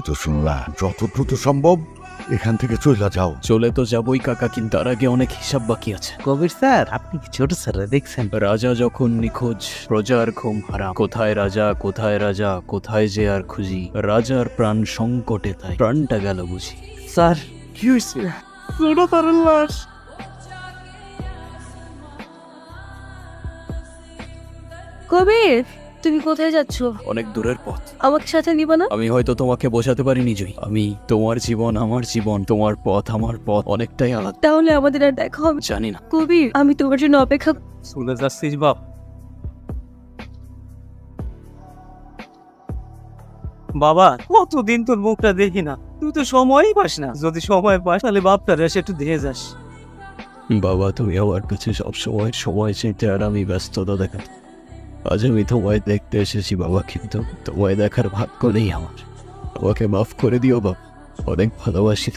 তো শুনলা যত দ্রুত সম্ভব এখান থেকে চলে যাও। চলে তো যাবই কাকা, কিন্তু তার আগে অনেক হিসাব বাকি আছে। কবির স্যার, আপনি কি ছোট স্যার দেখছেন? রাজা যখন নিখোঁজ, প্রজার ঘুম হারাম। কোথায় রাজা, কোথায় রাজা, কোথায় যে আর খুঁজি। রাজার প্রাণ সংকটে, তাই প্রাণটা গেল বুঝি। স্যার, কি হয়েছে? ছোট স্যারের লাশ। কবির, তুমি কোথায় যাচ্ছ? অনেক দূরের পথ। আমাকে সাথে নিবা না? আমি হয়তো তোমাকে বোঝাতে পারিনি জয়ী। আমি তোমার জীবন আমার জীবন, তোমার পথ আমার পথ অনেকটাই আলাদা। তাহলে আমাদের আর দেখা হবে? জানি না। কবির, আমি তোমার জন্য অপেক্ষা। চলে যাচ্ছিস বাপ? বাবা, কতদিন তোর মুখটা দেখি না, তুই তো সময়ই পাস না। যদি সময় পাস তাহলে বাপটার এসে একটু দিয়ে যাস। বাবা, তুমি আমার কাছে সবসময় সময় চাইতে আর আমি ব্যস্ততা দেখাতে। আজ আমি তোমায় দেখতে এসেছি বাবা, কিন্তু তোমায় দেখার ভাগ্য নেই আমার। আমাকে মাফ করে দিও বাবা, অনেক ভালোবাসি।